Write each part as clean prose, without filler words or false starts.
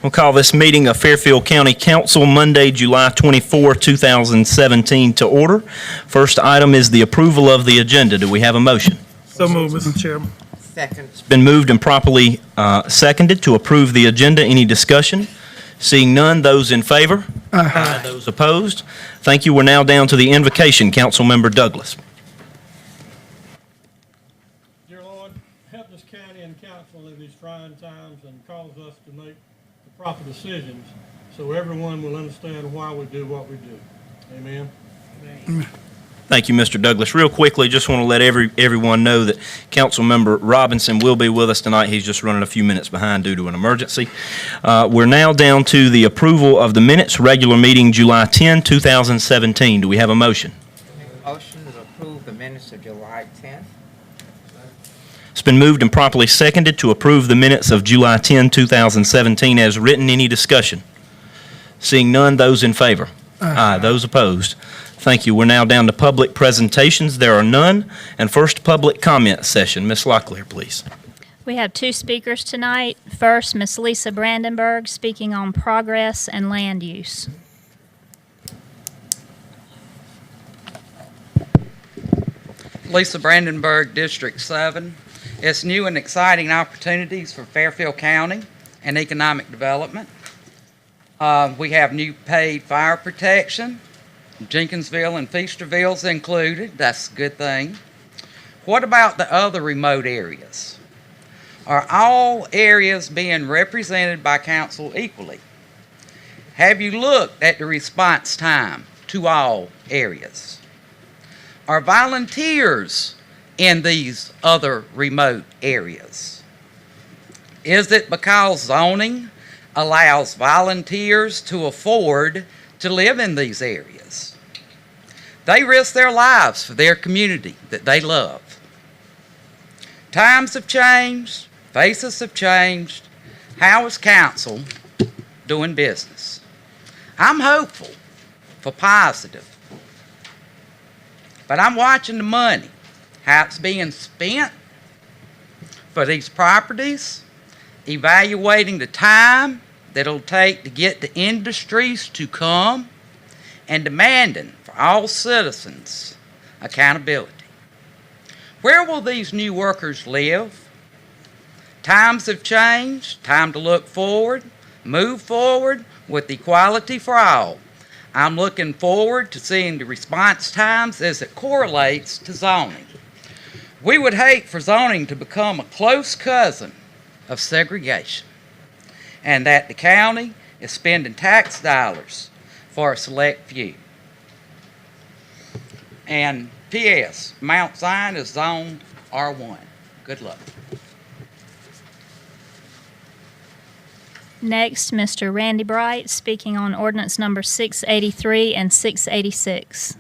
We'll call this meeting of Fairfield County Council Monday, July 24, 2017 to order. First item is the approval of the agenda. Do we have a motion? So moved, Mr. Chairman. Second. It's been moved and properly seconded to approve the agenda. Any discussion? Seeing none, those in favor? Aye. Those opposed? Thank you. We're now down to the invocation. Councilmember Douglas. Dear Lord, help this county and council in these trying times and cause us to make the proper decisions so everyone will understand why we do what we do. Amen. Thank you, Mr. Douglas. Real quickly, just want to let everyone know that Councilmember Robinson will be with us tonight. He's just running a few minutes behind due to an emergency. We're now down to the approval of the minutes, regular meeting July 10, 2017. Do we have a motion? Motion to approve the minutes of July 10th. It's been moved and properly seconded to approve the minutes of July 10, 2017 as written. Any discussion? Seeing none, those in favor? Aye. Those opposed? Thank you. We're now down to public presentations. There are none. And first, public comment session. Ms. Locklear, please. We have two speakers tonight. First, Ms. Lisa Brandenburg, speaking on progress and land use. Lisa Brandenburg, District 7. It's new and exciting opportunities for Fairfield County and economic development. We have new paid fire protection. Jenkinsville and Feasterville's included. That's a good thing. What about the other remote areas? Are all areas being represented by council equally? Have you looked at the response time to all areas? Are volunteers in these other remote areas? Is it because zoning allows volunteers to afford to live in these areas? They risk their lives for their community that they love. Times have changed, faces have changed. How is council doing business? I'm hopeful for positive, but I'm watching the money, how it's being spent for these properties, evaluating the time that it'll take to get the industries to come, and demanding for all citizens accountability. Where will these new workers live? Times have changed. Time to look forward, move forward with equality for all. I'm looking forward to seeing the response times as it correlates to zoning. We would hate for zoning to become a close cousin of segregation, and that the county is spending tax dollars for a select few. And P.S. Mount Zion is zoned R1. Good luck. Next, Mr. Randy Bright, speaking on ordinance number 683 and 686.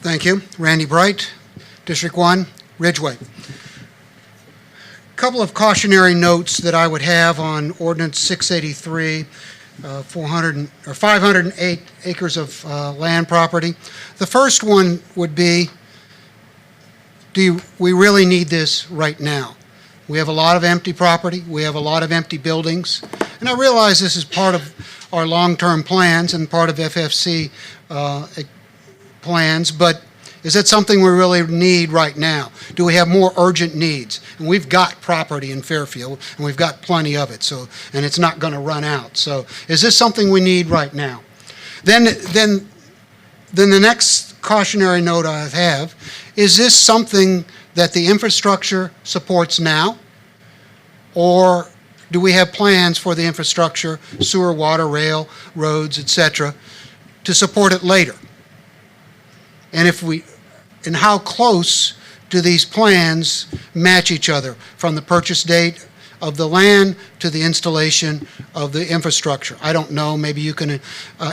Thank you. Randy Bright, District 1, Ridgeway. Couple of cautionary notes that I would have on ordinance 683, 508 acres of land property. The first one would be, we really need this right now? We have a lot of empty property. We have a lot of empty buildings. And I realize this is part of our long-term plans and part of FFC plans, but is it something we really need right now? Do we have more urgent needs? And we've got property in Fairfield, and we've got plenty of it, and it's not going to run out. So is this something we need right now? Then the next cautionary note I have, is this something that the infrastructure supports now? Or do we have plans for the infrastructure, sewer, water, rail, roads, etc., to support it later? And how close do these plans match each other from the purchase date of the land to the installation of the infrastructure? I don't know. Maybe you can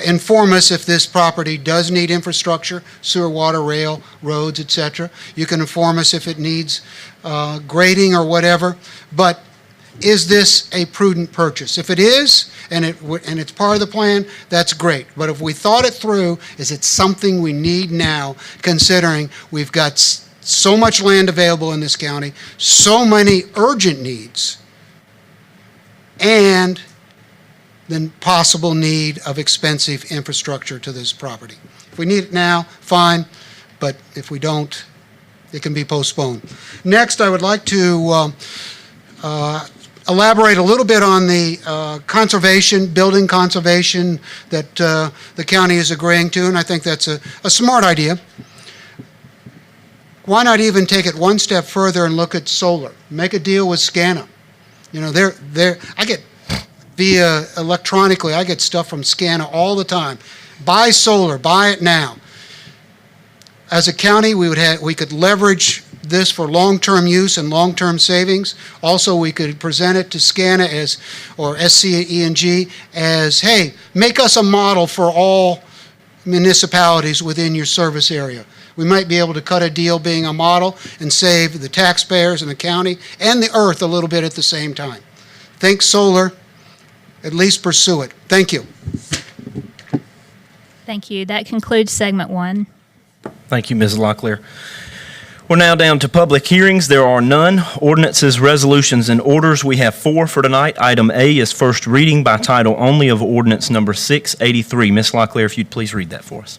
inform us if this property does need infrastructure, sewer, water, rail, roads, etc. You can inform us if it needs grading or whatever. But is this a prudent purchase? If it is, and it's part of the plan, that's great. But if we thought it through, is it something we need now, considering we've got so much land available in this county, so many urgent needs, and the possible need of expensive infrastructure to this property. If we need it now, fine, but if we don't, it can be postponed. Next, I would like to elaborate a little bit on the building conservation that the county is agreeing to, and I think that's a smart idea. Why not even take it one step further and look at solar? Make a deal with SCANA. You know, I get electronically, I get stuff from SCANA all the time. Buy solar, buy it now. As a county, we could leverage this for long-term use and long-term savings. Also, we could present it to SCANA or SCE&G as, hey, make us a model for all municipalities within your service area. We might be able to cut a deal being a model and save the taxpayers and the county and the earth a little bit at the same time. Think solar, at least pursue it. Thank you. Thank you. That concludes segment 1. Thank you, Ms. Locklear. We're now down to public hearings. There are none. Ordinances, resolutions, and orders. We have 4 for tonight. Item A is first reading by title only of ordinance number 683. Ms. Locklear, if you'd please read that for us.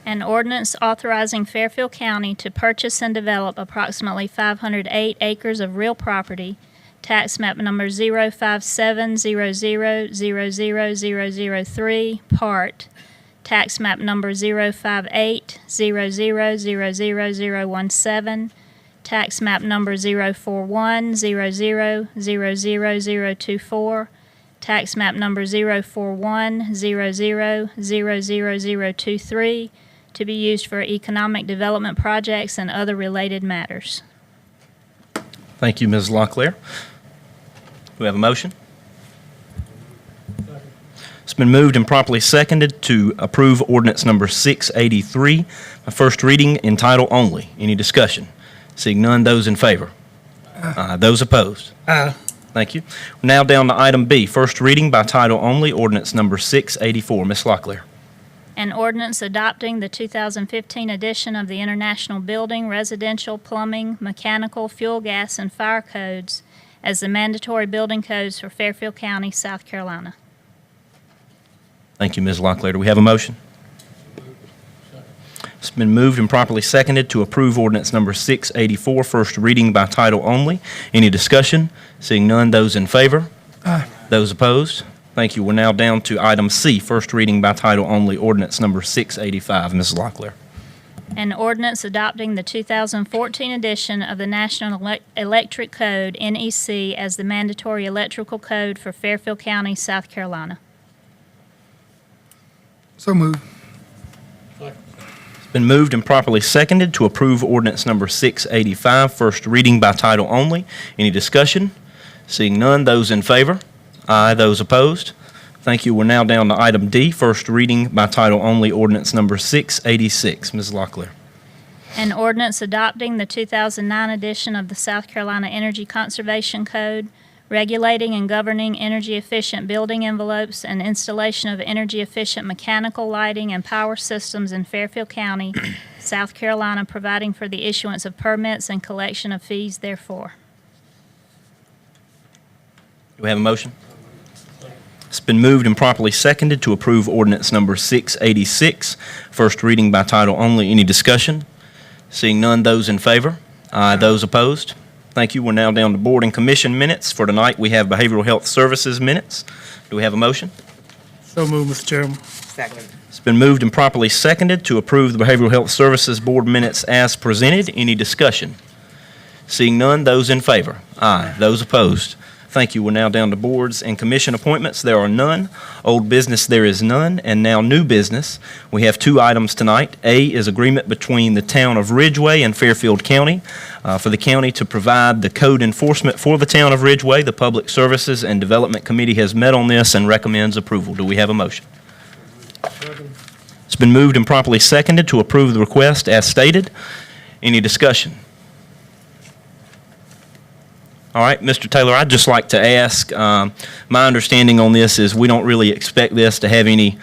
An ordinance authorizing Fairfield County to purchase and develop approximately 508 acres of real property, tax map number 05700000003, part, tax map number 05800000017, tax map number 04100000024, tax map number 04100000023, to be used for economic development projects and other related matters. Thank you, Ms. Locklear. Do we have a motion? It's been moved and properly seconded to approve ordinance number 683 by first reading in title only. Any discussion? Seeing none, those in favor? Aye. Those opposed? Aye. Thank you. We're now down to item B, first reading by title only, ordinance number 684. Ms. Locklear. An ordinance adopting the 2015 edition of the International Building, Residential, Plumbing, Mechanical, Fuel, Gas, and Fire Codes as the mandatory building codes for Fairfield County, South Carolina. Thank you, Ms. Locklear. Do we have a motion? It's been moved and properly seconded to approve ordinance number 684, first reading by title only. Any discussion? Seeing none, those in favor? Aye. Those opposed? Thank you. We're now down to item C, first reading by title only, ordinance number 685. Ms. Locklear. An ordinance adopting the 2014 edition of the National Electric Code, NEC, as the mandatory electrical code for Fairfield County, South Carolina. So moved. It's been moved and properly seconded to approve ordinance number 685, first reading by title only. Any discussion? Seeing none, those in favor? Aye. Those opposed? Thank you. We're now down to item D, first reading by title only, ordinance number 686. Ms. Locklear. An ordinance adopting the 2009 edition of the South Carolina Energy Conservation Code, regulating and governing energy-efficient building envelopes and installation of energy-efficient mechanical lighting and power systems in Fairfield County, South Carolina, providing for the issuance of permits and collection of fees therefor. Do we have a motion? It's been moved and properly seconded to approve ordinance number 686, first reading by title only. Any discussion? Seeing none, those in favor? Aye. Those opposed? Thank you. We're now down to board and commission minutes. For tonight, we have behavioral health services minutes. Do we have a motion? So moved, Mr. Chairman. Second. It's been moved and properly seconded to approve the behavioral health services board minutes as presented. Any discussion? Seeing none, those in favor? Aye. Those opposed? Thank you. We're now down to boards and commission appointments. There are none. Old business, there is none. And now new business. We have 2 items tonight. A is agreement between the town of Ridgeway and Fairfield County for the county to provide the code enforcement for the town of Ridgeway. The Public Services and Development Committee has met on this and recommends approval. Do we have a motion? It's been moved and properly seconded to approve the request as stated. Any discussion? All right, Mr. Taylor, I'd just like to ask, my understanding on this is we don't really expect this to have any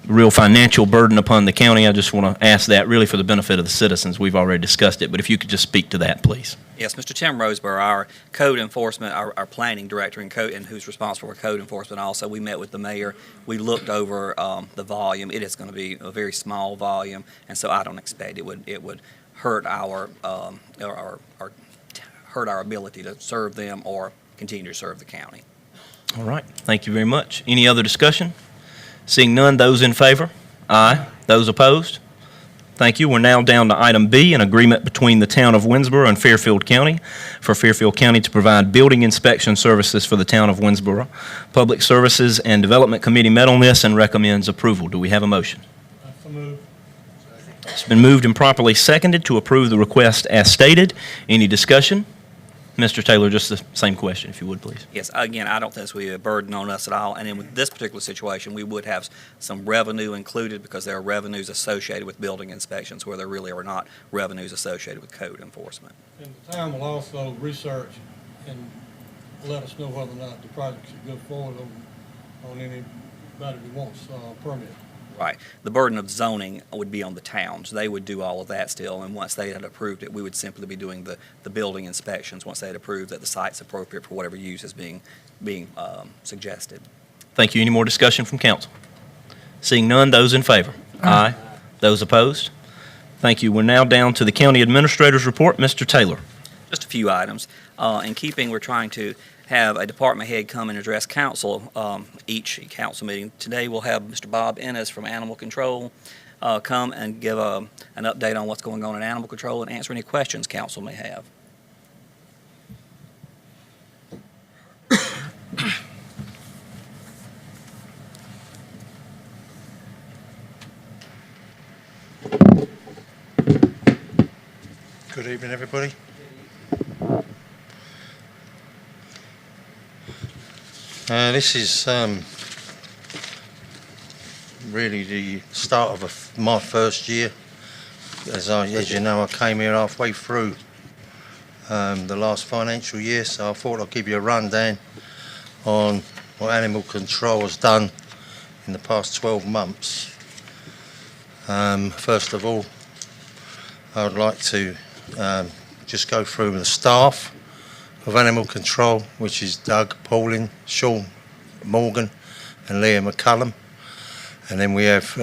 real financial burden upon the county. I just want to ask that really for the benefit of the citizens. We've already discussed it, but if you could just speak to that, please. Yes, Mr. Tim Roseborough, our code enforcement, our planning director and who's responsible for code enforcement also, we met with the mayor. We looked over the volume. It is going to be a very small volume, and so I don't expect it would hurt our hurt our ability to serve them or continue to serve the county. All right. Thank you very much. Any other discussion? Seeing none, those in favor? Aye. Those opposed? Thank you. We're now down to item B, an agreement between the town of Winnsboro and Fairfield County for Fairfield County to provide building inspection services for the town of Winnsboro. Public Services and Development Committee met on this and recommends approval. Do we have a motion? So moved. It's been moved and properly seconded to approve the request as stated. Any discussion? Mr. Taylor, just the same question, if you would, please. Yes, again, I don't think this will be a burden on us at all, and in this particular situation, we would have some revenue included because there are revenues associated with building inspections where there really are not revenues associated with code enforcement. And the town will also research and let us know whether or not the project should go forward on anybody who wants a permit. Right. The burden of zoning would be on the towns. They would do all of that still, and once they had approved it, we would simply be doing the building inspections once they had approved that the site's appropriate for whatever use is being suggested. Thank you. Any more discussion from council? Seeing none, those in favor? Aye. Those opposed? Thank you. We're now down to the county administrator's report. Mr. Taylor. Just a few items. In keeping, we're trying to have a department head come and address council each council meeting. Today we'll have Mr. Bob Ennis from Animal Control come and give an update on what's going on in animal control and answer any questions council may have. Good evening, everybody. This is really the start of my first year. As you know, I came here halfway through the last financial year, so I thought I'd give you a rundown on what animal control has done in the past 12 months. First of all, I would like to just go through the staff of animal control, which is Doug Pauling, Sean Morgan and Leah McCullum. And then we have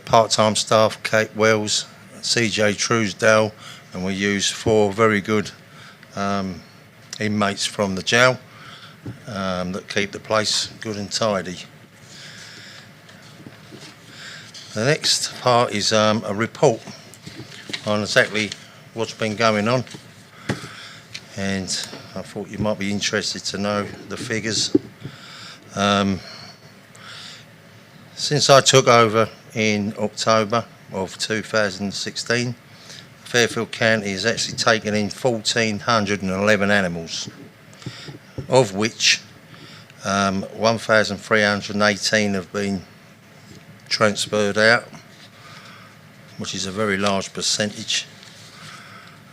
part-time staff, Kate Wells, CJ Truesdale, and we use 4 very good inmates from the jail that keep the place good and tidy. The next part is a report on exactly what's been going on, and I thought you might be interested to know the figures. Since I took over in October of 2016, Fairfield County has actually taken in 1,411 animals, of which 1,318 have been transferred out, which is a very large percentage.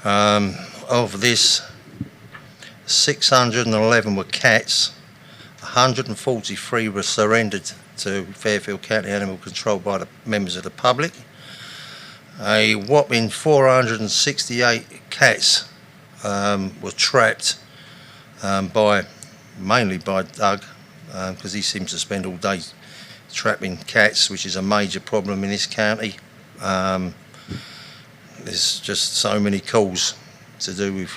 Of this, 611 were cats, 143 were surrendered to Fairfield County Animal Control by the members of the public. A whopping 468 cats were trapped mainly by Doug, because he seems to spend all day trapping cats, which is a major problem in this county. There's just so many calls to do with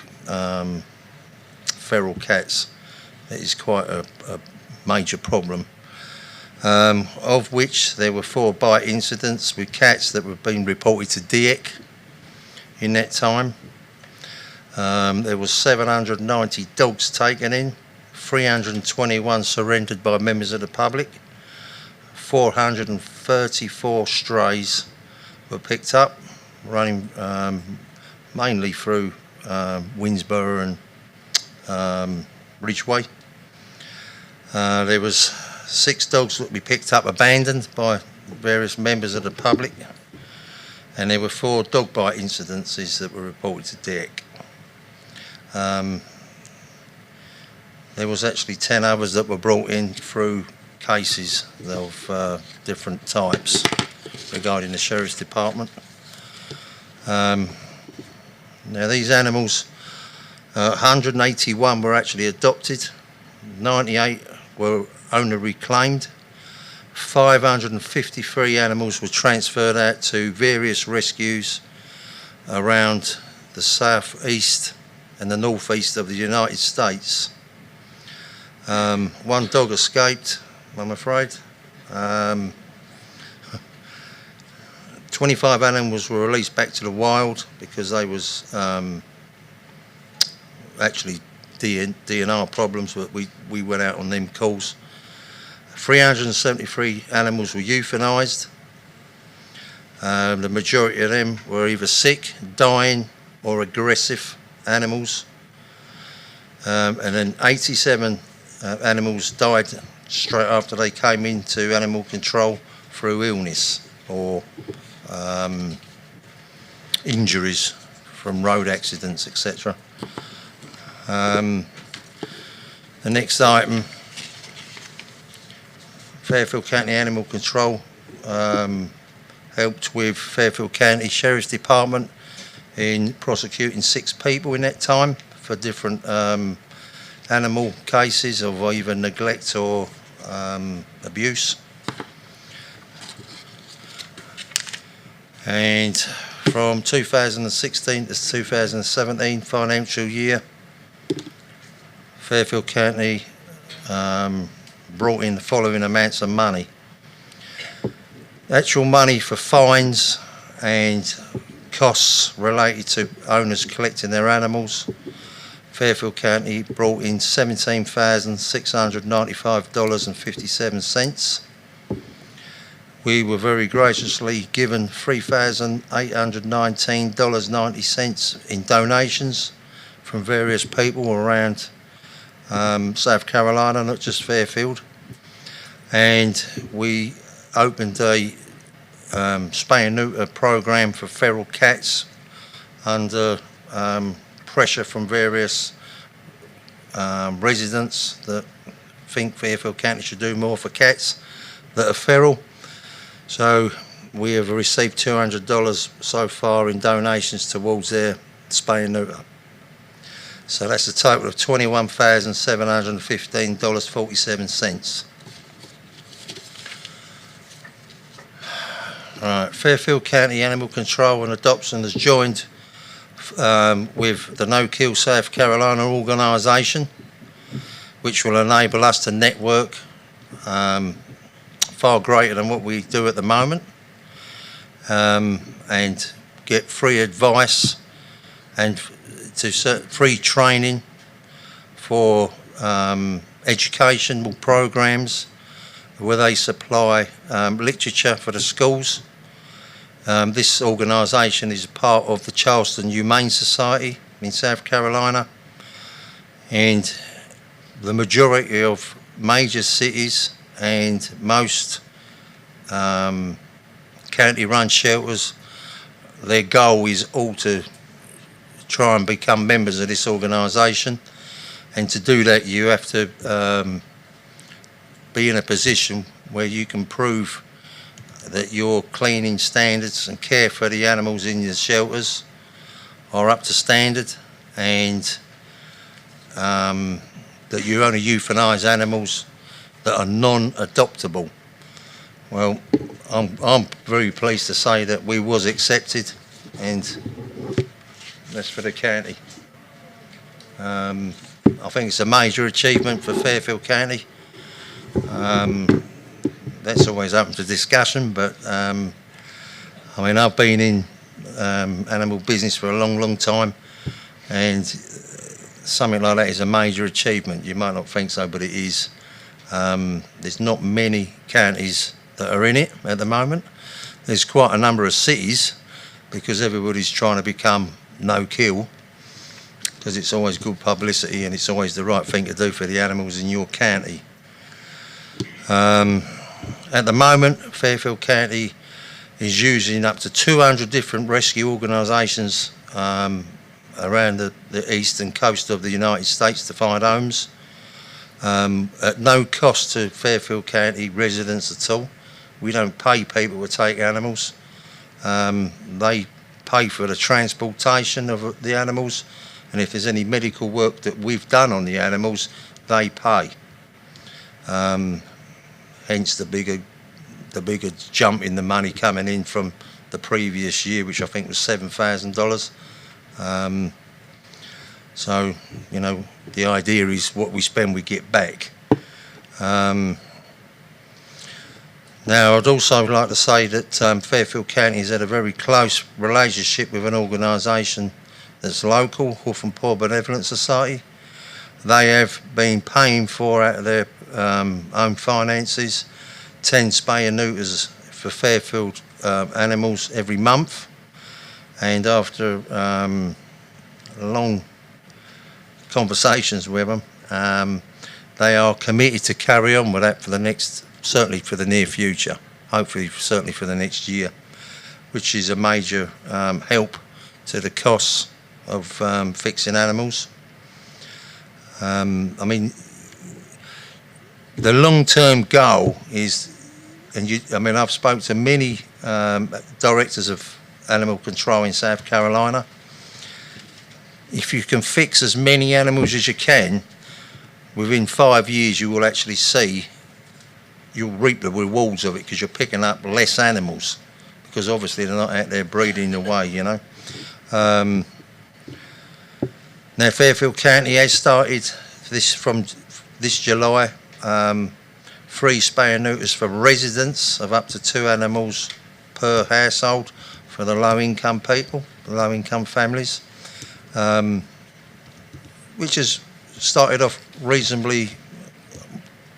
feral cats. It is quite a major problem. Of which there were 4 bite incidents with cats that were being reported to DEC in that time. There was 790 dogs taken in, 321 surrendered by members of the public, 434 strays were picked up, running mainly through Winnsboro and Ridgeway. There was 6 dogs that we picked up abandoned by various members of the public, and there were 4 dog bite incidences that were reported to DEC. There was actually 10 others that were brought in through cases of different types regarding the Sheriff's Department. Now these animals, 181 were actually adopted, 98 were owner reclaimed, 553 animals were transferred out to various rescues around the southeast and the northeast of the United States. One dog escaped, I'm afraid. 25 animals were released back to the wild because they was actually DNR problems, but we went out on them calls. 373 animals were euthanised. The majority of them were either sick, dying, or aggressive animals. And then 87 animals died straight after they came into animal control through illness or injuries from road accidents, etc. The next item, Fairfield County Animal Control helped with Fairfield County Sheriff's Department in prosecuting 6 people in that time for different animal cases of either neglect or abuse. And from 2016 to 2017 financial year, Fairfield County brought in the following amounts of money. Actual money for fines and costs related to owners collecting their animals, Fairfield County brought in $17,695.57. We were very graciously given $3,819.90 in donations from various people around South Carolina, not just Fairfield. And we opened a spay and neuter program for feral cats under pressure from various residents that think Fairfield County should do more for cats that are feral. So we have received $200 so far in donations towards their spay and neuter. So that's a total of $21,715.47. Right, Fairfield County Animal Control and Adoption has joined with the No Kill South Carolina organisation, which will enable us to network far greater than what we do at the moment, and get free advice and free training for educational programs where they supply literature for the schools. This organisation is part of the Charleston Humane Society in South Carolina, and the majority of major cities and most county-run shelters, their goal is all to try and become members of this organisation, and to do that you have to be in a position where you can prove that your cleaning standards and care for the animals in your shelters are up to standard, and that you only euthanize animals that are non-adoptable. Well, I'm very pleased to say that we was accepted, and that's for the county. I think it's a major achievement for Fairfield County. That's always open to discussion, but I mean, I've been in animal business for a long time, and something like that is a major achievement. You might not think so, but it is. There's not many counties that are in it at the moment. There's quite a number of cities, because everybody's trying to become no kill, because it's always good publicity and it's always the right thing to do for the animals in your county. At the moment, Fairfield County is using up to 200 different rescue organisations around the eastern coast of the United States to find homes. at no cost to Fairfield County residents at all. We don't pay people to take animals. They pay for the transportation of the animals, and if there's any medical work that we've done on the animals, they pay. Hence the bigger jump in the money coming in from the previous year, which I think was $7,000. So, you know, the idea is what we spend, we get back. Now, I'd also like to say that Fairfield County has had a very close relationship with an organisation that's local, Hawthorne Poor Benevolent Society. They have been paying for, out of their own finances, 10 spay and neuters for Fairfield animals every month. And after long conversations with them, they are committed to carry on with that for the next, certainly for the near future, hopefully certainly for the next year, which is a major help to the costs of fixing animals. I mean, the long-term goal is, and I've spoken to many directors of animal control in South Carolina. If you can fix as many animals as you can, within 5 years you will actually see, you'll reap the rewards of it, because you're picking up less animals, because obviously they're not out there breeding away, you know. Now Fairfield County has started from this July, free spay and neuters for residents of up to 2 animals per household for the low-income people, the low-income families, which has started off reasonably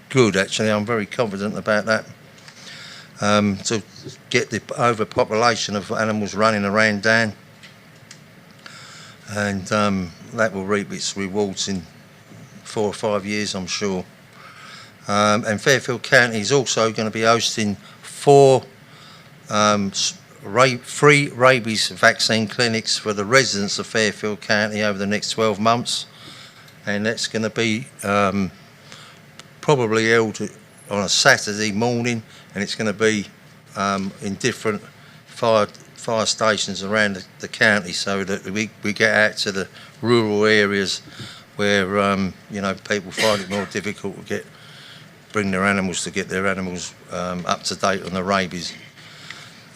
good, actually. I'm very confident about that. To get the overpopulation of animals running around down, and that will reap its rewards in 4 or 5 years, I'm sure. And Fairfield County is also going to be hosting 4 free rabies vaccine clinics for the residents of Fairfield County over the next 12 months, and that's going to be probably held on a Saturday morning, and it's going to be in different fire stations around the county, so that we get out to the rural areas where you know, people find it more difficult to bring their animals, to get their animals up to date on the rabies.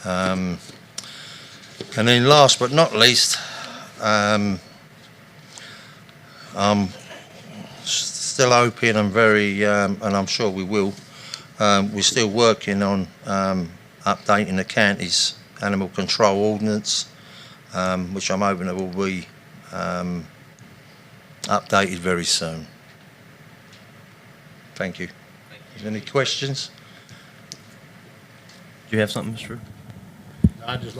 And then last but not least, I'm still hoping, and I'm sure we will, we're still working on updating the county's animal control ordinance, which I'm hoping it will be updated very soon. Thank you. Any questions? Do you have something, Mr. Drew? I'd just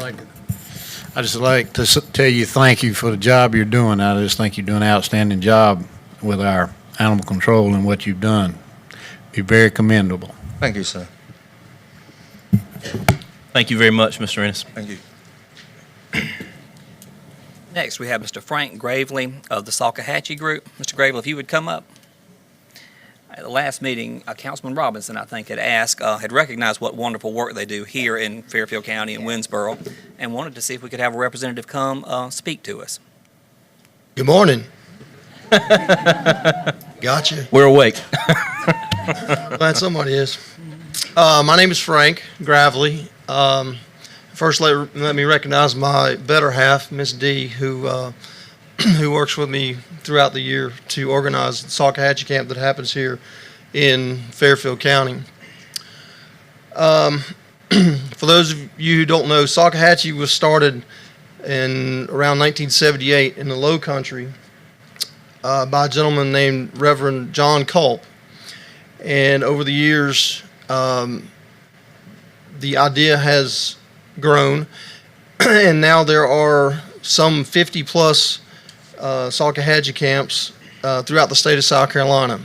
like to tell you thank you for the job you're doing. I just think you're doing an outstanding job with our animal control and what you've done. Be very commendable. Thank you, sir. Thank you very much, Mr. Ennis. Thank you. Next, we have Mr. Frank Gravely of the Salkehatchie Group. Mr. Gravely, if you would come up. At the last meeting, Councilman Robinson, I think, had recognized what wonderful work they do here in Fairfield County and Winnsboro, and wanted to see if we could have a representative come speak to us. Good morning. Gotcha. We're awake. Glad somebody is. My name is Frank Gravely. First, let me recognize my better half, Miss D, who works with me throughout the year to organize the Salkehatchie camp that happens here in Fairfield County. For those of you who don't know, Salkehatchie was started in around 1978 in the Low Country by a gentleman named Reverend John Culp. And over the years, the idea has grown, and now there are some 50 plus Salkehatchie camps throughout the state of South Carolina.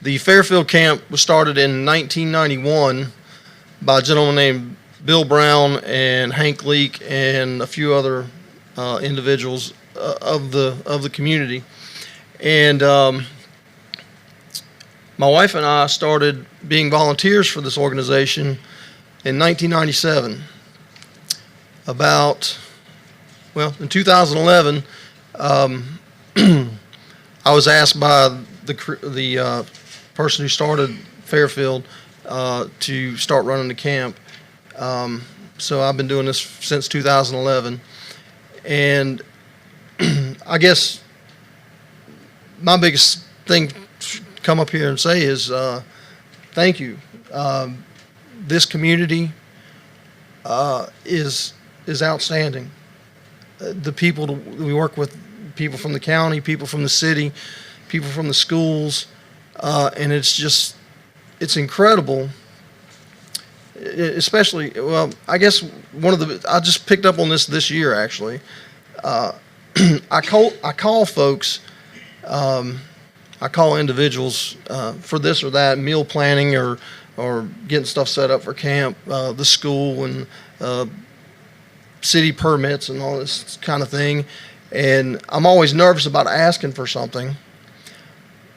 The Fairfield camp was started in 1991 by a gentleman named Bill Brown and Hank Leake and a few other individuals of the community. And My wife and I started being volunteers for this organization in 1997. In 2011, I was asked by the person who started Fairfield to start running the camp. So I've been doing this since 2011. And I guess my biggest thing to come up here and say is thank you. This community is outstanding. The people we work with, people from the county, people from the city, people from the schools, and it's incredible. Especially, well, I guess I just picked up on this year actually. I call folks, I call individuals for this or that, meal planning or getting stuff set up for camp, the school and city permits and all this kind of thing. And I'm always nervous about asking for something,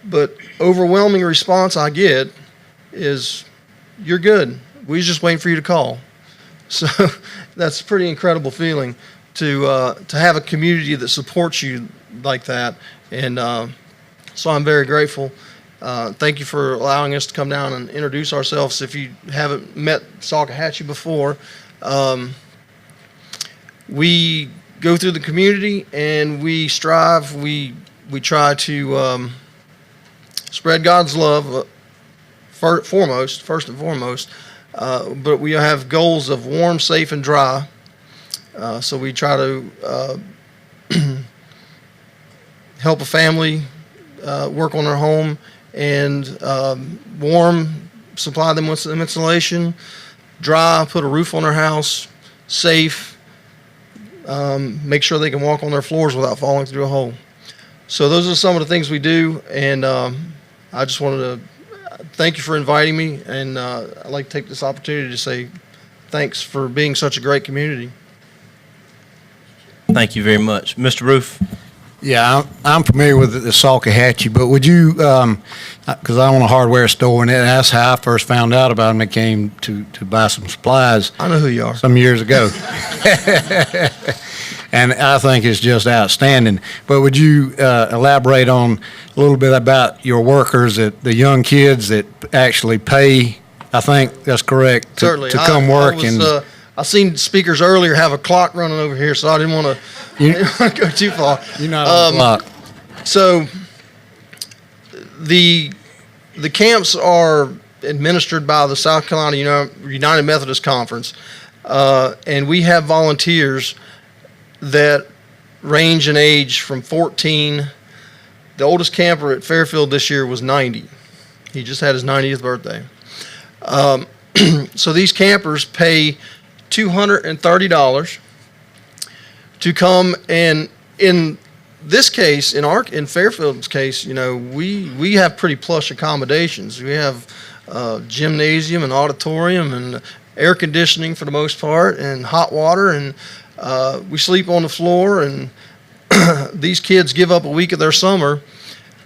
but overwhelming response I get is, "You're good. We was just waiting for you to call." So that's a pretty incredible feeling to have a community that supports you like that. And so I'm very grateful. Thank you for allowing us to come down and introduce ourselves. If you haven't met Salkehatchie before, we go through the community and we strive. We try to spread God's love first and foremost. But we have goals of warm, safe, and dry. So we try to help a family work on their home and warm, supply them with some insulation, dry, put a roof on their house, safe, make sure they can walk on their floors without falling through a hole. So those are some of the things we do, and I just wanted to thank you for inviting me, and I'd like to take this opportunity to say thanks for being such a great community. Thank you very much. Mr. Roof? Yeah, I'm familiar with the Salkehatchie, but would you, because I own a hardware store, and that's how I first found out about them. I came to buy some supplies. I know who you are. Some years ago. And I think it's just outstanding. But would you elaborate on a little bit about your workers, the young kids that actually pay, I think that's correct, Certainly. to come work? I seen speakers earlier have a clock running over here, so I didn't want to go too far. You're not on the clock. So the camps are administered by the South Carolina United Methodist Conference, and we have volunteers that range in age from 14. The oldest camper at Fairfield this year was 90. He just had his 90th birthday. So these campers pay $230 to come, and in this case, in Fairfield's case, we have pretty plush accommodations. We have gymnasium and auditorium and air conditioning for the most part, and hot water, and we sleep on the floor. And these kids give up a week of their summer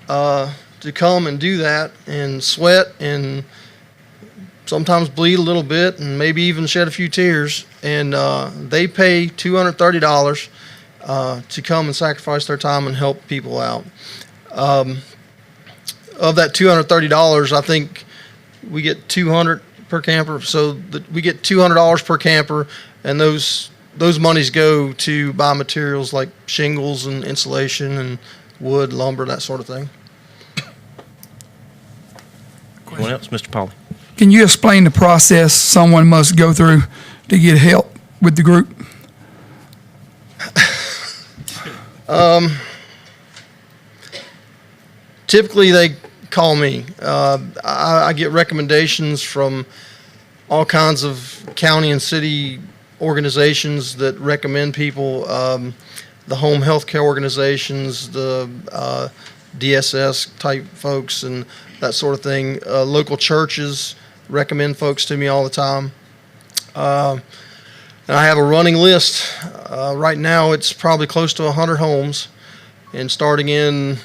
to come and do that and sweat and sometimes bleed a little bit and maybe even shed a few tears, and they pay $230 to come and sacrifice their time and help people out. Of that $230, I think we get $200 per camper, so we get $200 per camper, and those monies go to buy materials like shingles and insulation and wood, lumber, that sort of thing. Anyone else? Mr. Pauley? Can you explain the process someone must go through to get help with the group? Typically, they call me. I get recommendations from all kinds of county and city organizations that recommend people, the home health care organizations, the DSS type folks, and that sort of thing. Local churches recommend folks to me all the time. And I have a running list. Right now, it's probably close to 100 homes. And starting in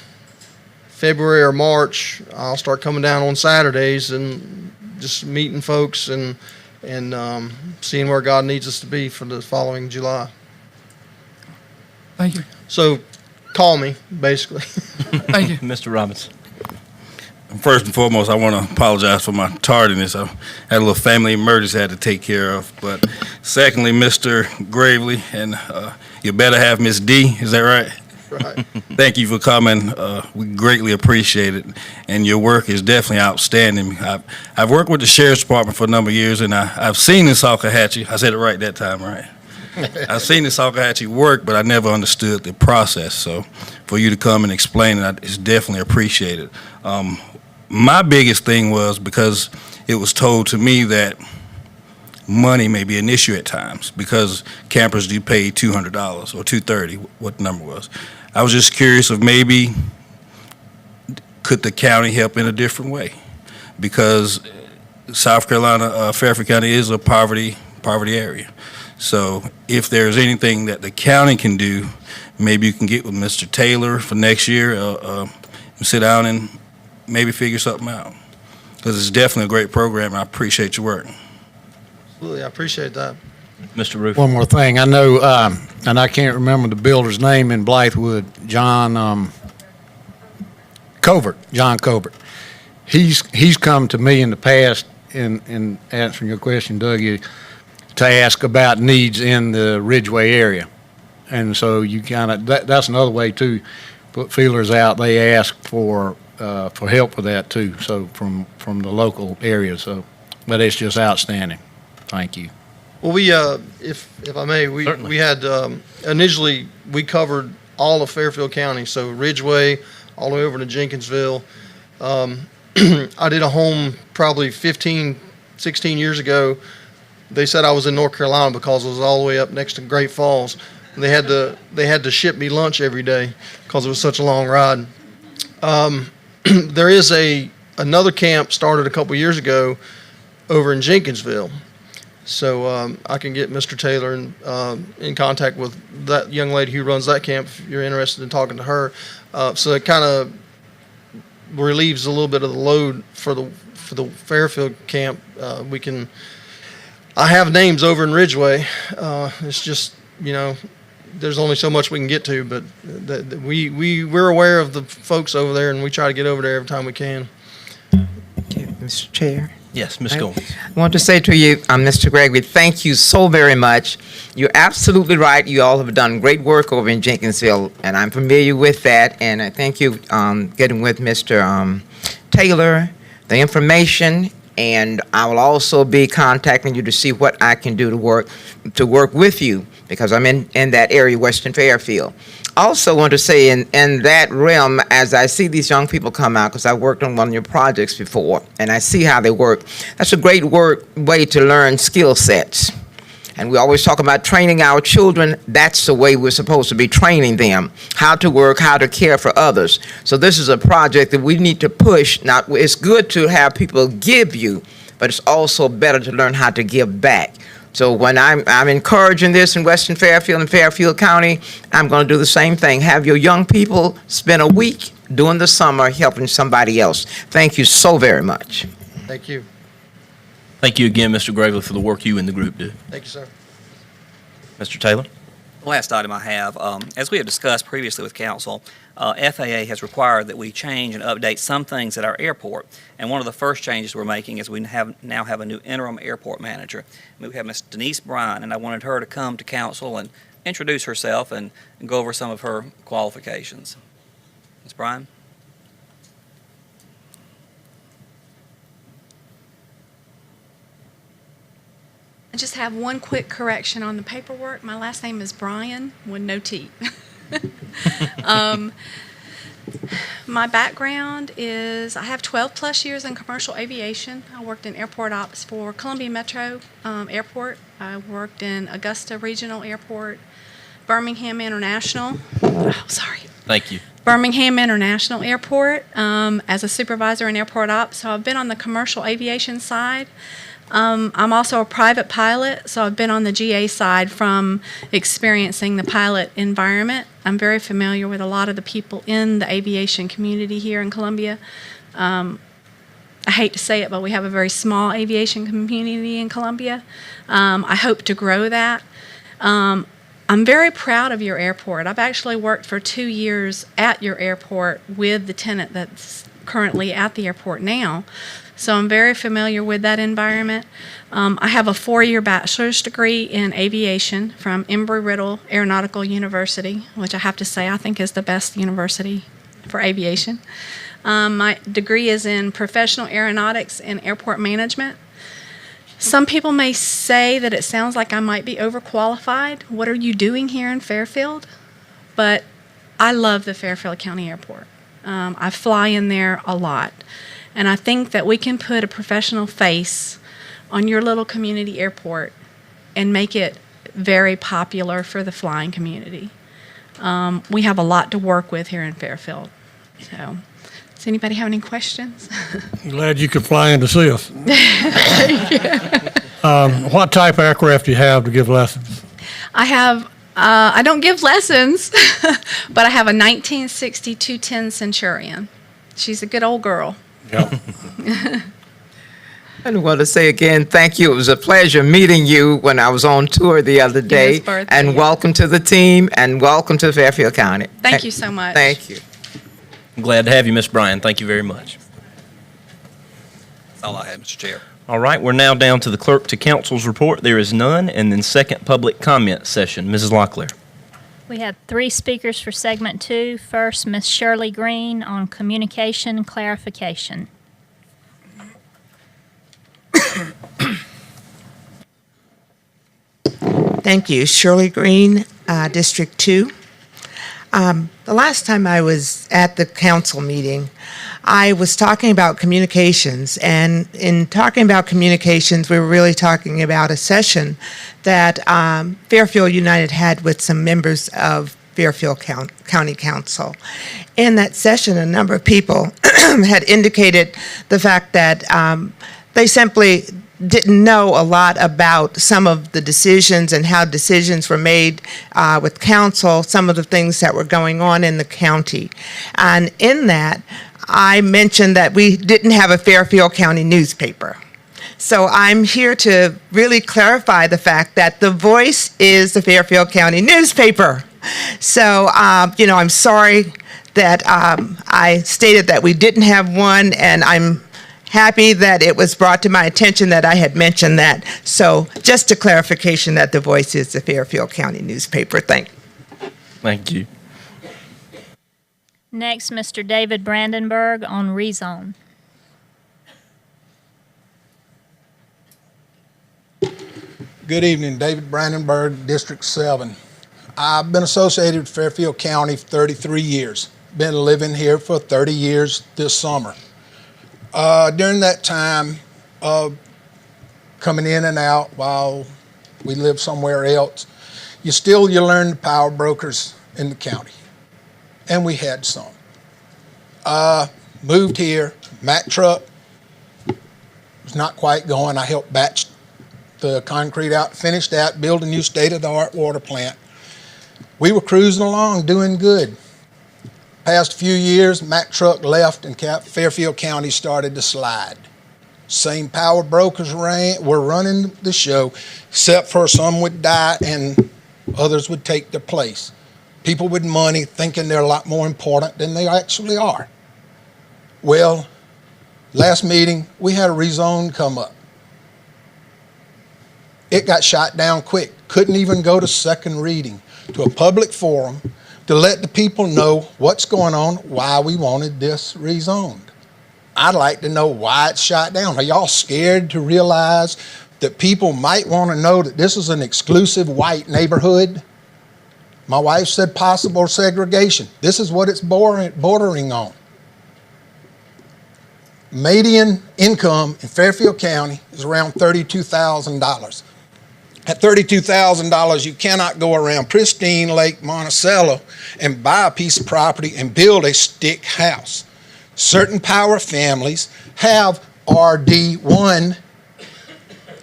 February or March, I'll start coming down on Saturdays and just meeting folks and seeing where God needs us to be for the following July. Thank you. So call me, basically. Thank you. Mr. Robbins. First and foremost, I want to apologize for my tardiness. I had a little family emergency I had to take care of. But secondly, Mr. Gravely, and you better have Miss D, is that right? Right. Thank you for coming. We greatly appreciate it. And your work is definitely outstanding. I've worked with the Sheriff's Department for a number of years, and I've seen the Salkehatchie. I said it right that time, right? I've seen the Salkehatchie work, but I never understood the process. So for you to come and explain it, it's definitely appreciated. My biggest thing was because it was told to me that money may be an issue at times because campers do pay $200 or $230, what the number was. I was just curious of maybe could the county help in a different way, because South Carolina, Fairfield County is a poverty area. So if there's anything that the county can do, maybe you can get with Mr. Taylor for next year, sit down and maybe figure something out, because it's definitely a great program, and I appreciate your work. Absolutely, I appreciate that. Mr. Roof. One more thing, I know, and I can't remember the builder's name in Blythewood, John Covert. He's come to me in the past in answering your question, Doug, to ask about needs in the Ridgeway area. And so you kind of, that's another way to put feelers out. They ask for help with that too, so from the local area. So, but it's just outstanding. Thank you. Well, we, if I may, we had, initially, we covered all of Fairfield County, so Ridgeway, all the way over to Jenkinsville. I did a home probably 15, 16 years ago. They said I was in North Carolina because it was all the way up next to Great Falls. And they had to ship me lunch every day because it was such a long ride. There is another camp started a couple years ago over in Jenkinsville. So I can get Mr. Taylor in contact with that young lady who runs that camp if you're interested in talking to her. So it kind of relieves a little bit of the load for the Fairfield camp. I have names over in Ridgeway. It's just, there's only so much we can get to, but we're aware of the folks over there, and we try to get over there every time we can. Okay, Mr. Chair. Yes, Ms. Goins. I want to say to you, Mr. Gregory, thank you so very much. You're absolutely right. You all have done great work over in Jenkinsville, and I'm familiar with that. And I thank you getting with Mr. Taylor, the information, and I will also be contacting you to see what I can do to work with you, because I'm in that area, Western Fairfield. Also want to say in that realm, as I see these young people come out, because I worked on one of your projects before, and I see how they work, that's a great way to learn skill sets. And we always talk about training our children. That's the way we're supposed to be training them, how to work, how to care for others. So this is a project that we need to push. Now, it's good to have people give you, but it's also better to learn how to give back. So when I'm encouraging this in Western Fairfield and Fairfield County, I'm going to do the same thing. Have your young people spend a week during the summer helping somebody else. Thank you so very much. Thank you. Thank you again, Mr. Gravely, for the work you and the group do. Thank you, sir. Mr. Taylor? The last item I have, as we have discussed previously with council, FAA has required that we change and update some things at our airport. And one of the first changes we're making is we now have a new interim airport manager. We have Ms. Denise Bryan, and I wanted her to come to council and introduce herself and go over some of her qualifications. Ms. Bryan? I just have one quick correction on the paperwork. My last name is Bryan with no T. My background is I have 12 plus years in commercial aviation. I worked in airport ops for Columbia Metro Airport. I worked in Augusta Regional Airport, Birmingham International. Oh, sorry. Thank you. Birmingham International Airport as a supervisor in airport ops. So I've been on the commercial aviation side. I'm also a private pilot, so I've been on the GA side from experiencing the pilot environment. I'm very familiar with a lot of the people in the aviation community here in Columbia. I hate to say it, but we have a very small aviation community in Columbia. I hope to grow that. I'm very proud of your airport. I've actually worked for 2 years at your airport with the tenant that's currently at the airport now. So I'm very familiar with that environment. I have a 4-year bachelor's degree in aviation from Embry-Riddle Aeronautical University, which I have to say I think is the best university for aviation. My degree is in professional aeronautics and airport management. Some people may say that it sounds like I might be overqualified. What are you doing here in Fairfield? But I love the Fairfield County Airport. I fly in there a lot. And I think that we can put a professional face on your little community airport and make it very popular for the flying community. We have a lot to work with here in Fairfield. So, does anybody have any questions? Glad you could fly in to see us. What type of aircraft do you have to give lessons? I have, I don't give lessons, but I have a 1960 210 Centurion. She's a good old girl. Yep. I want to say again, thank you. It was a pleasure meeting you when I was on tour the other day. birthday, And yeah. welcome to the team, and welcome to Fairfield County. Thank you so much. Thank you. I'm glad to have you, Miss Bryan. Thank you very much. That's all I have, Mr. Chair. All right, we're now down to the clerk to council's report. There is none. And then second public comment session. Mrs. Locklear. We have 3 speakers for segment 2. First, Ms. Shirley Green on communication clarification. Thank you. Shirley Green, District 2. The last time I was at the council meeting, I was talking about communications, and in talking about communications, we were really talking about a session that Fairfield United had with some members of Fairfield County Council. In that session, a number of people had indicated the fact that they simply didn't know a lot about some of the decisions and how decisions were made with council, some of the things that were going on in the county. And in that, I mentioned that we didn't have a Fairfield County newspaper. So I'm here to really clarify the fact that The Voice is the Fairfield County newspaper. So, I'm sorry that I stated that we didn't have one, and I'm happy that it was brought to my attention that I had mentioned that. So just a clarification that The Voice is the Fairfield County newspaper. Thank you. Thank you. Next, Mr. David Brandenburg on rezone. Good evening, David Brandenburg, District 7. I've been associated with Fairfield County for 33 years. Been living here for 30 years this summer. During that time, coming in and out while we lived somewhere else, you learn the power brokers in the county. And we had some. Moved here, Mack truck was not quite going. I helped batch the concrete out, finished that, build a new state-of-the-art water plant. We were cruising along, doing good. Past few years, Mack truck left and Fairfield County started to slide. Same power brokers were running the show, except for some would die and others would take their place. People with money thinking they're a lot more important than they actually are. Well, last meeting, we had a rezone come up. It got shot down quick. Couldn't even go to second reading, to a public forum, to let the people know what's going on, why we wanted this rezoned. I'd like to know why it's shot down. Are y'all scared to realize that people might want to know that this is an exclusive white neighborhood? My wife said possible segregation. This is what it's bordering on. Median income in Fairfield County is around $32,000. At $32,000, you cannot go around pristine Lake Monticello and buy a piece of property and build a stick house. Certain power families have RD1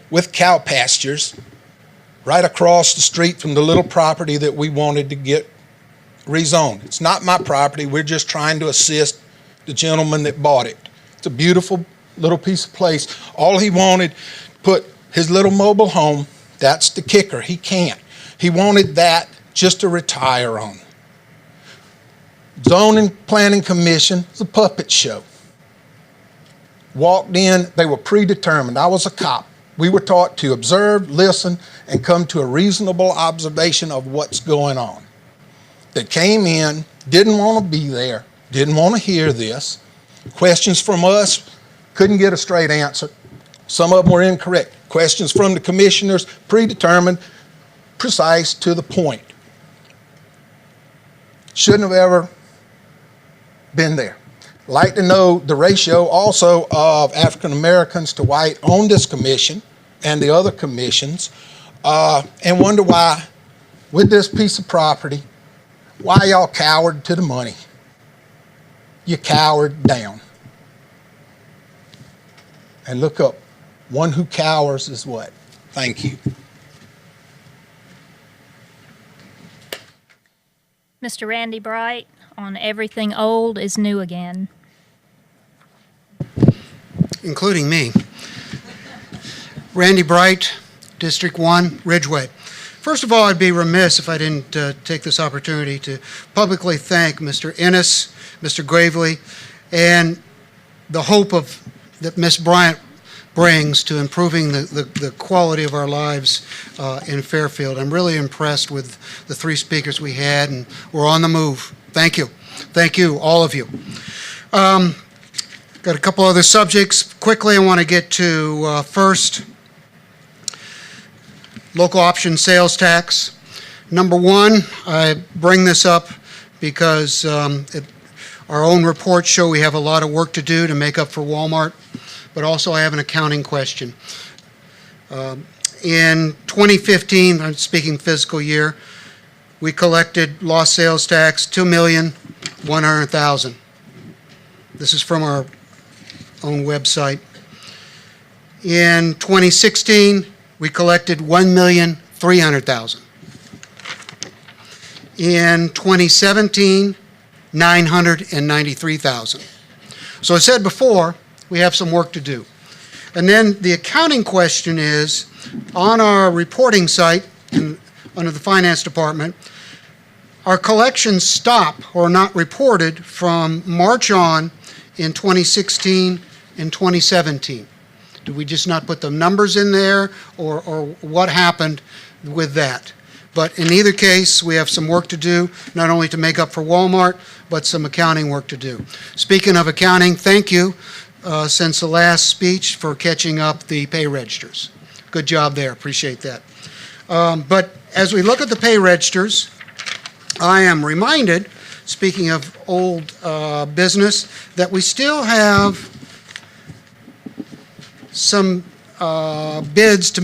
with cow pastures right across the street from the little property that we wanted to get rezoned. It's not my property. We're just trying to assist the gentleman that bought it. It's a beautiful little piece of place. All he wanted, put his little mobile home, that's the kicker. He can't. He wanted that just to retire on. Zoning Planning Commission is a puppet show. Walked in, they were predetermined. I was a cop. We were taught to observe, listen, and come to a reasonable observation of what's going on. They came in, didn't want to be there, didn't want to hear this. Questions from us, couldn't get a straight answer. Some of them were incorrect. Questions from the commissioners, predetermined, precise, to the point. Shouldn't have ever been there. Like to know the ratio also of African Americans to white on this commission and the other commissions, and wonder why, with this piece of property, why y'all cowered to the money. You cowered down. And look up. One who cowers is what? Thank you. Mr. Randy Bright on Everything Old is New Again. Including me. Randy Bright, District 1, Ridgeway. First of all, I'd be remiss if I didn't take this opportunity to publicly thank Mr. Ennis, Mr. Gravely, and the hope that Ms. Bryant brings to improving the quality of our lives in Fairfield. I'm really impressed with the three speakers we had, and we're on the move. Thank you. Thank you, all of you. Got a couple other subjects. Quickly, I want to get to first, local option sales tax. Number one, I bring this up because our own reports show we have a lot of work to do to make up for Walmart, but also I have an accounting question. In 2015, I'm speaking fiscal year, we collected lost sales tax, $2,100,000. This is from our own website. In 2016, we collected $1,300,000. In 2017, $993,000. So I said before, we have some work to do. And then the accounting question is, on our reporting site under the finance department, our collections stop or not reported from March on in 2016 and 2017. Did we just not put the numbers in there, or what happened with that? But in either case, we have some work to do, not only to make up for Walmart, but some accounting work to do. Speaking of accounting, thank you since the last speech for catching up the pay registers. Good job there, appreciate that. But as we look at the pay registers, I am reminded, speaking of old business, that we still have some bids to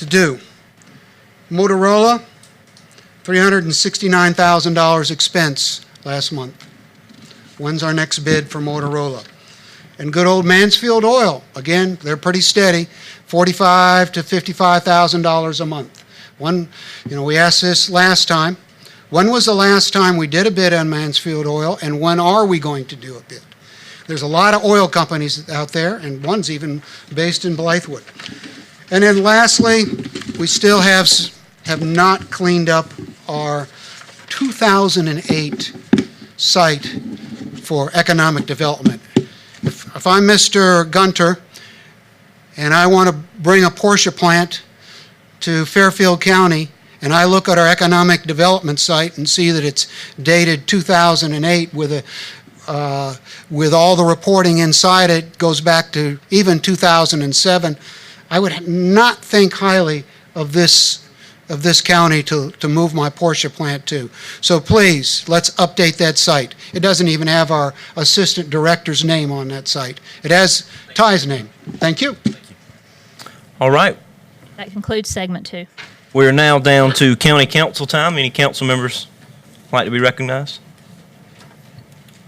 do. Motorola, $369,000 expense last month. When's our next bid for Motorola? And good old Mansfield Oil, again, they're pretty steady, $45,000 to $55,000 a month. We asked this last time. When was the last time we did a bid on Mansfield Oil, and when are we going to do a bid? There's a lot of oil companies out there, and one's even based in Blythewood. And then lastly, we still have not cleaned up our 2008 site for economic development. If I'm Mr. Gunter and I want to bring a Porsche plant to Fairfield County, and I look at our economic development site and see that it's dated 2008 with all the reporting inside it goes back to even 2007, I would not think highly of this county to move my Porsche plant to. So please, let's update that site. It doesn't even have our assistant director's name on that site. It has Ty's name. Thank you. All right. That concludes segment 2. We're now down to county council time. Any council members like to be recognized?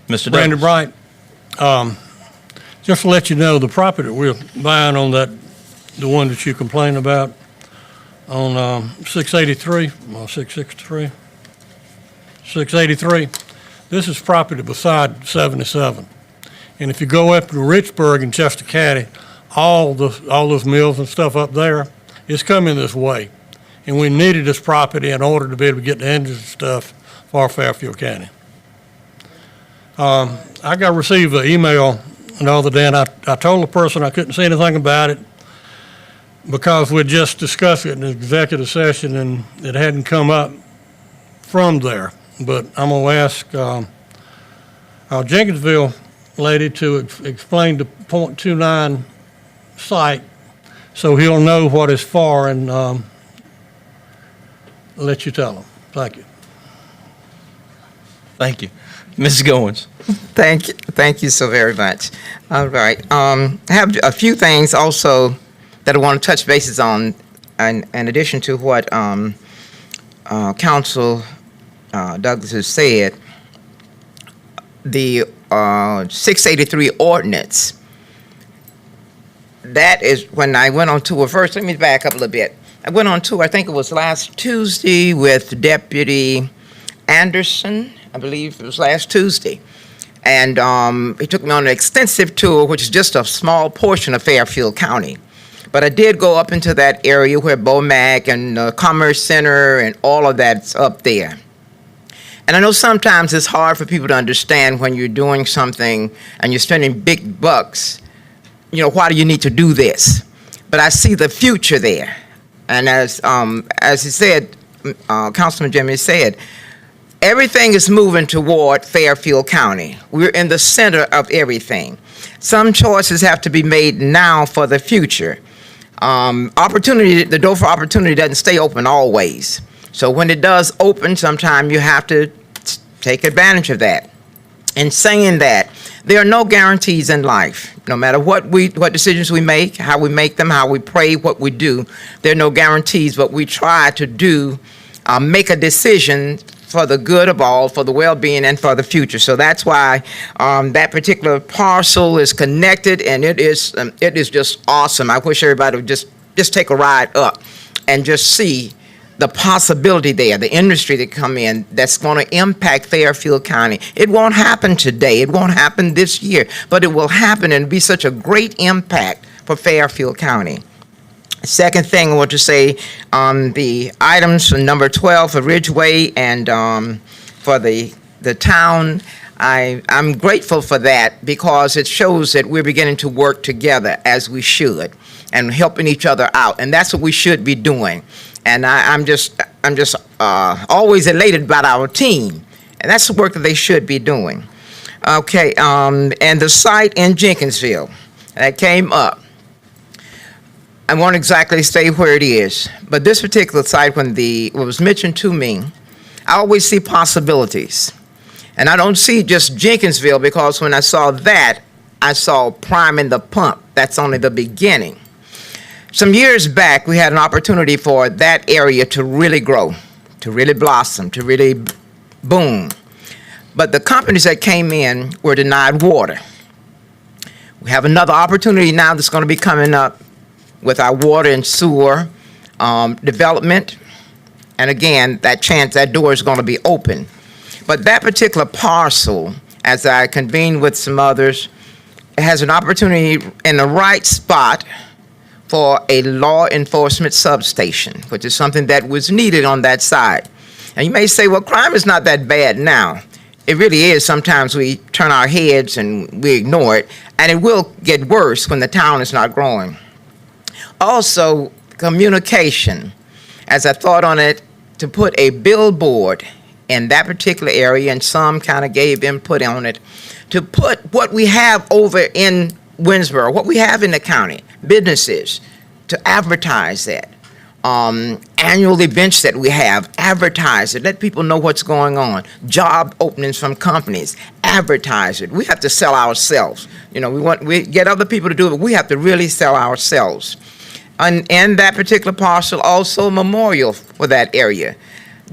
Mr. Brandon Douglas. Bright, just to let you know, the property that we're buying on the one that you complained about on 683 or 663, 683. This is property beside 77. And if you go up to Richburg and Chester County, all those mills and stuff up there, it's coming this way. And we needed this property in order to be able to get the engines and stuff for Fairfield County. I received an email the other day, and I told the person I couldn't say anything about it because we just discussed it in the executive session and it hadn't come up from there. But I'm going to ask our Jenkinsville lady to explain the .29 site so he'll know what it's for and let you tell him. Thank you. Thank you. Mrs. Goins. Thank you so very much. All right. I have a few things also that I want to touch bases on, in addition to what Council Douglas has said. The 683 ordinance, that is when I went on tour. First, let me back up a little bit. I went on tour, I think it was last Tuesday, with Deputy Anderson. I believe it was last Tuesday. And he took me on an extensive tour, which is just a small portion of Fairfield County. But I did go up into that area where BOMAC and the Commerce Center and all of that's up there. And I know sometimes it's hard for people to understand when you're doing something and you're spending big bucks, why do you need to do this? But I see the future there. And as he said, Councilman Jimmy said, everything is moving toward Fairfield County. We're in the center of everything. Some choices have to be made now for the future. The door for opportunity doesn't stay open always. So when it does open, sometimes you have to take advantage of that. In saying that, there are no guarantees in life. No matter what decisions we make, how we make them, how we pray, what we do, there are no guarantees. But we try to do, make a decision for the good of all, for the well-being, and for the future. So that's why that particular parcel is connected, and it is just awesome. I wish everybody would just take a ride up and just see the possibility there, the industry that come in that's going to impact Fairfield County. It won't happen today. It won't happen this year, but it will happen and be such a great impact for Fairfield County. Second thing I want to say on the items for number 12 for Ridgeway and for the town, I'm grateful for that because it shows that we're beginning to work together as we should and helping each other out, and that's what we should be doing. And I'm just always elated about our team, and that's the work that they should be doing. Okay, and the site in Jenkinsville that came up, I won't exactly say where it is, but this particular site, when it was mentioned to me, I always see possibilities. And I don't see just Jenkinsville, because when I saw that, I saw priming the pump. That's only the beginning. Some years back, we had an opportunity for that area to really grow, to really blossom, to really boom. But the companies that came in were denied water. We have another opportunity now that's going to be coming up with our water and sewer development. And again, that door is going to be open. But that particular parcel, as I convened with some others, has an opportunity in the right spot for a law enforcement substation, which is something that was needed on that side. And you may say, well, crime is not that bad now. It really is. Sometimes we turn our heads and we ignore it, and it will get worse when the town is not growing. Also, communication. As I thought on it, to put a billboard in that particular area, and some kind of gave input on it, to put what we have over in Winnsboro, what we have in the county, businesses, to advertise that. Annual events that we have, advertise it, let people know what's going on. Job openings from companies, advertise it. We have to sell ourselves. We get other people to do it, but we have to really sell ourselves. And in that particular parcel, also a memorial for that area.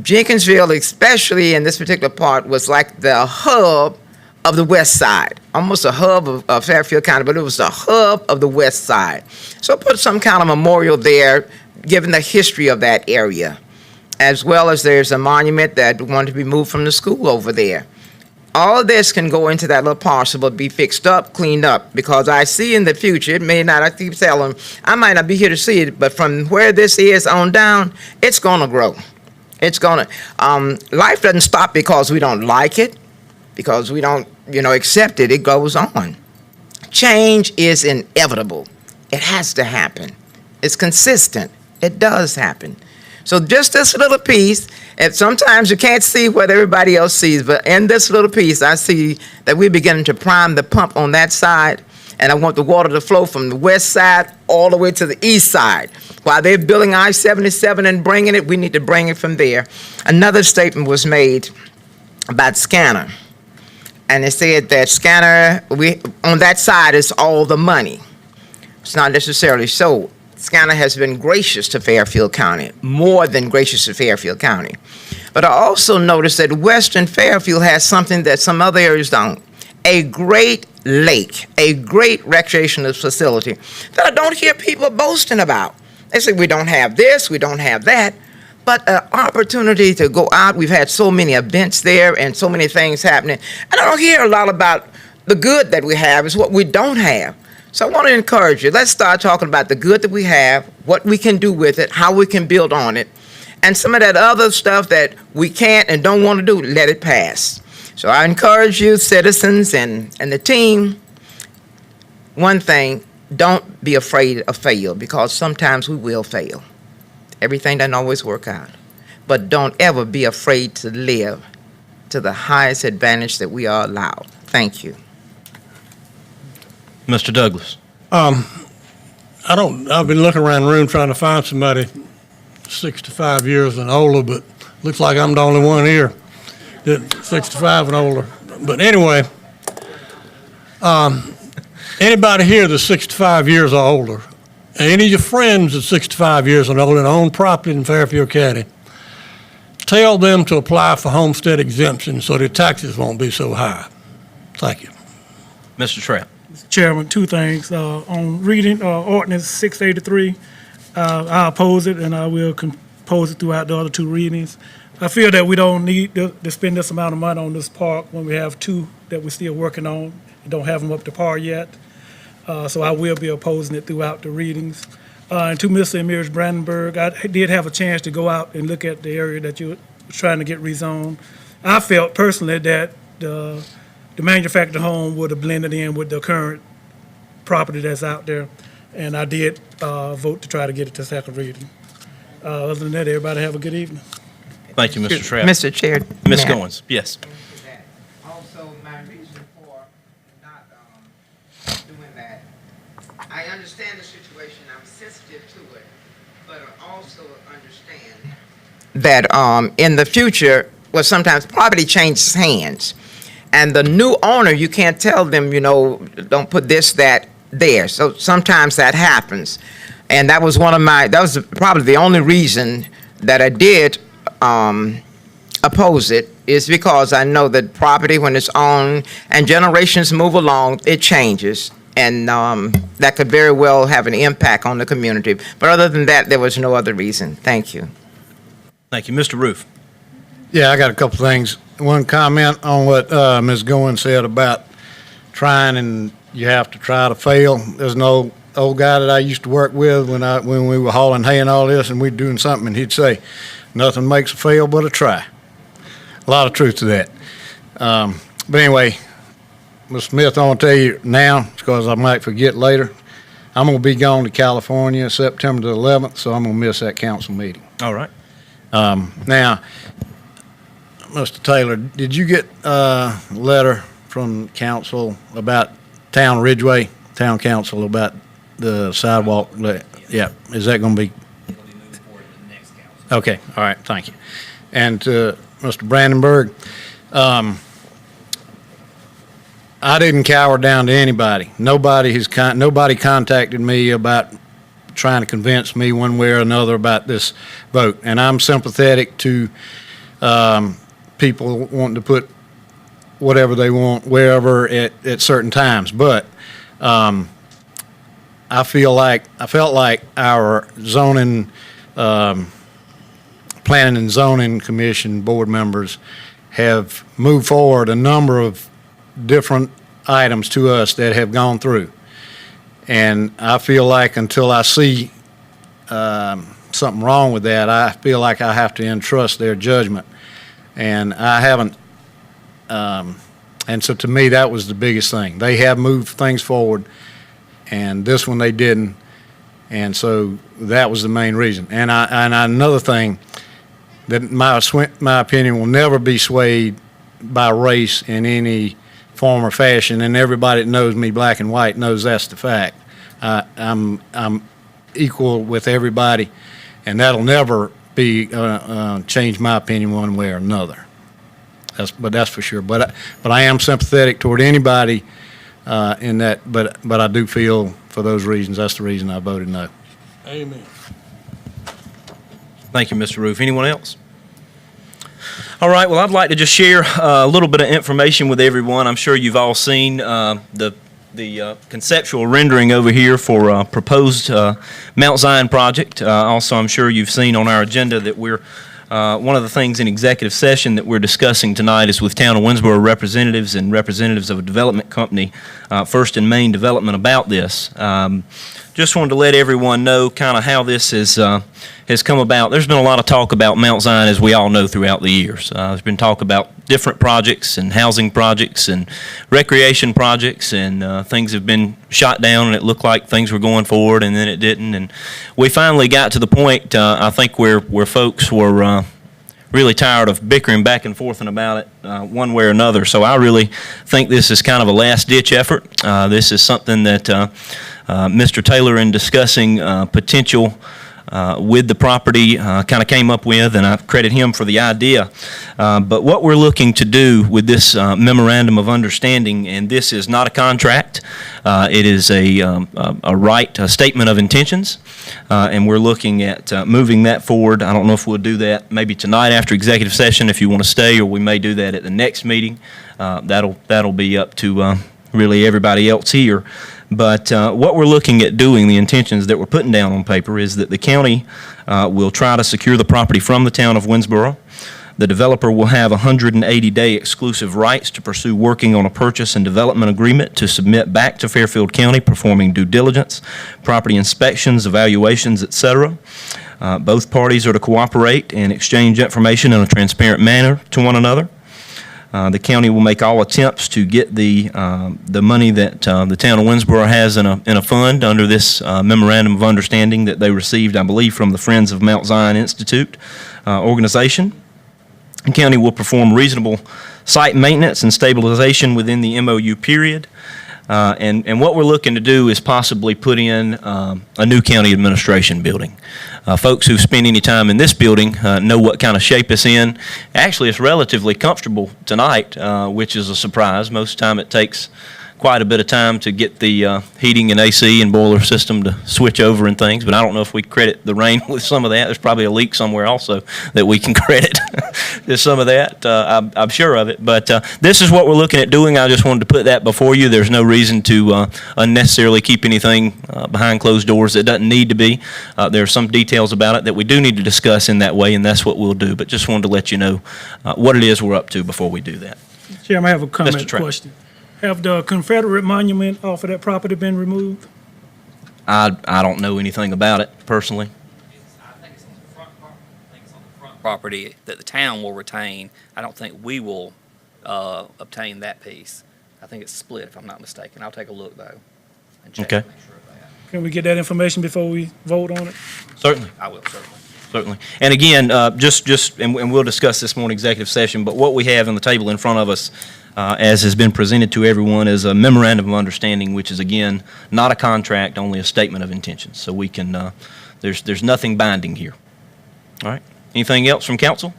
Jenkinsville, especially in this particular part, was like the hub of the west side, almost a hub of Fairfield County, but it was the hub of the west side. So put some kind of memorial there, given the history of that area. as well as there's a monument that wanted to be moved from the school over there. All of this can go into that little parcel, but be fixed up, cleaned up, because I see in the future, it may not, I keep telling them, I might not be here to see it, but from where this is on down, it's gonna grow. It's gonna, life doesn't stop because we don't like it, because we don't, accept it. It goes on. Change is inevitable. It has to happen. It's consistent. It does happen. So just this little piece, and sometimes you can't see what everybody else sees, but in this little piece, I see that we're beginning to prime the pump on that side, and I want the water to flow from the west side all the way to the east side. While they're building I-77 and bringing it, we need to bring it from there. Another statement was made about Scanner, and they said that Scanner, on that side is all the money. It's not necessarily so. Scanner has been gracious to Fairfield County, more than gracious to Fairfield County. But I also noticed that Western Fairfield has something that some other areas don't. A great lake, a great recreational facility that I don't hear people boasting about. They say we don't have this, we don't have that, but an opportunity to go out. We've had so many events there and so many things happening. And I don't hear a lot about the good that we have, is what we don't have. So I want to encourage you, let's start talking about the good that we have, what we can do with it, how we can build on it, and some of that other stuff that we can't and don't want to do, let it pass. So I encourage you, citizens and the team, one thing, don't be afraid of fail, because sometimes we will fail. Everything doesn't always work out. But don't ever be afraid to live to the highest advantage that we are allowed. Thank you. Mr. Douglas. I've been looking around the room trying to find somebody 65 years and older, but looks like I'm the only one here that's 65 and older. But anyway, anybody here that's 65 years or older, any of your friends that's 65 years and older and own property in Fairfield County, tell them to apply for homestead exemption so their taxes won't be so high. Thank you. Mr. Trapp. Chairman, two things. On reading ordinance 683, I oppose it, and I will oppose it throughout the other two readings. I feel that we don't need to spend this amount of money on this park when we have two that we're still working on and don't have them up to par yet. So I will be opposing it throughout the readings. And to Mr. and Mrs. Brandenburg, I did have a chance to go out and look at the area that you were trying to get rezoned. I felt personally that the manufactured home would have blended in with the current property that's out there, and I did vote to try to get it to second reading. Other than that, everybody have a good evening. Thank you, Mr. Trapp. Mr. Chair. Ms. Matt. Goins, yes. Also, my reason for not doing that, I understand the situation, I'm sensitive to it, but I also understand that in the future, well, sometimes property changes hands. And the new owner, you can't tell them, don't put this, that, there. So sometimes that happens. And that was that was probably the only reason that I did oppose it, is because I know that property, when it's owned and generations move along, it changes. And that could very well have an impact on the community. But other than that, there was no other reason. Thank you. Thank you. Mr. Roof. Yeah, I got a couple things. One comment on what Ms. Goins said about trying, and you have to try to fail. There's an old guy that I used to work with when we were hauling hay and all this, and we'd doing something, and he'd say, "Nothing makes a fail but a try." A lot of truth to that. But anyway, Ms. Smith, I want to tell you now, because I might forget later, I'm going to be going to California September the 11th, so I'm going to miss that council meeting. All right. Now, Mr. Taylor, did you get a letter from council about town council about the sidewalk? Yeah, is that going to be? It'll be moved forward to the next council. Okay, all right, thank you. And to Mr. Brandenburg, I didn't cower down to anybody. Nobody contacted me about trying to convince me one way or another about this vote. And I'm sympathetic to people wanting to put whatever they want wherever at certain times. But I felt like our zoning Planning and Zoning Commission board members have moved forward a number of different items to us that have gone through. And I feel like until I see something wrong with that, I feel like I have to entrust their judgment. And I haven't, and so to me, that was the biggest thing. They have moved things forward, and this one they didn't. And so that was the main reason. And another thing, that my opinion will never be swayed by race in any form or fashion, and everybody that knows me black and white knows that's the fact. I'm equal with everybody, and that'll never be change my opinion one way or another. That's for sure. But I am sympathetic toward anybody in that. But I do feel for those reasons, that's the reason I voted no. Amen. Thank you, Mr. Roof. Anyone else? All right, well, I'd like to just share a little bit of information with everyone. I'm sure you've all seen the conceptual rendering over here for proposed Mount Zion project. Also, I'm sure you've seen on our agenda that we're one of the things in executive session that we're discussing tonight is with Town of Winnsboro representatives and representatives of a development company, First and Main Development, about this. Just wanted to let everyone know kind of how this has come about. There's been a lot of talk about Mount Zion, as we all know, throughout the years. There's been talk about different projects and housing projects and recreation projects, and things have been shot down, and it looked like things were going forward, and then it didn't. And we finally got to the point, I think, where folks were really tired of bickering back and forth about it one way or another. So I really think this is kind of a last-ditch effort. This is something that Mr. Taylor, in discussing potential with the property, kind of came up with, and I credit him for the idea. But what we're looking to do with this Memorandum of Understanding, and this is not a contract, it is a statement of intentions, and we're looking at moving that forward. I don't know if we'll do that maybe tonight after executive session if you want to stay, or we may do that at the next meeting. That'll be up to really everybody else here. But what we're looking at doing, the intentions that we're putting down on paper, is that the county will try to secure the property from the town of Winnsboro. The developer will have 180-day exclusive rights to pursue working on a purchase and development agreement to submit back to Fairfield County, performing due diligence, property inspections, evaluations, etc. Both parties are to cooperate and exchange information in a transparent manner to one another. The county will make all attempts to get the money that the town of Winnsboro has in a fund under this Memorandum of Understanding that they received, I believe, from the Friends of Mount Zion Institute organization. The county will perform reasonable site maintenance and stabilization within the MOU period. And what we're looking to do is possibly put in a new county administration building. Folks who've spent any time in this building know what kind of shape it's in. Actually, it's relatively comfortable tonight, which is a surprise. Most of the time it takes quite a bit of time to get the heating and AC and boiler system to switch over and things, but I don't know if we credit the rain with some of that. There's probably a leak somewhere also that we can credit to some of that. I'm sure of it, but this is what we're looking at doing. I just wanted to put that before you. There's no reason to unnecessarily keep anything behind closed doors that doesn't need to be. There are some details about it that we do need to discuss in that way, and that's what we'll do, but just wanted to let you know what it is we're up to before we do that. Chairman, I have a comment Mr. Trapp. question. Have the Confederate monument off of that property been removed? I don't know anything about it personally. I think it's on the front property. I think it's on the front property that the town will retain. I don't think we will obtain that piece. I think it's split, if I'm not mistaken. I'll take a look, though, and check Okay. to make sure of that. Can we get that information before we vote on it? Certainly. I will, certainly. Certainly. And again, and we'll discuss this more in executive session, but what we have on the table in front of us, as has been presented to everyone, is a Memorandum of Understanding, which is, again, not a contract, only a statement of intentions. So we can, there's nothing binding here. All right. Anything else from council?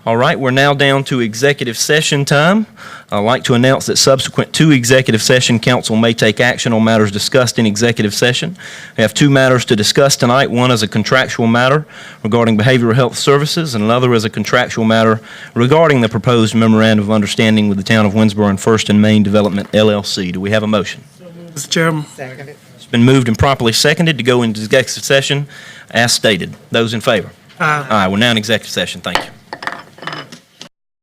All right, we're now down to executive session time. I'd like to announce that subsequent to executive session, council may take action on matters discussed in executive session. We have two matters to discuss tonight. One is a contractual matter regarding behavioral health services, and another is a contractual matter regarding the proposed Memorandum of Understanding with the Town of Winnsboro and First and Main Development, LLC. Do we have a motion? Mr. Chairman. It's been moved and properly seconded to go into executive session as stated. Those in favor? Aye, we're now in executive session. Thank you.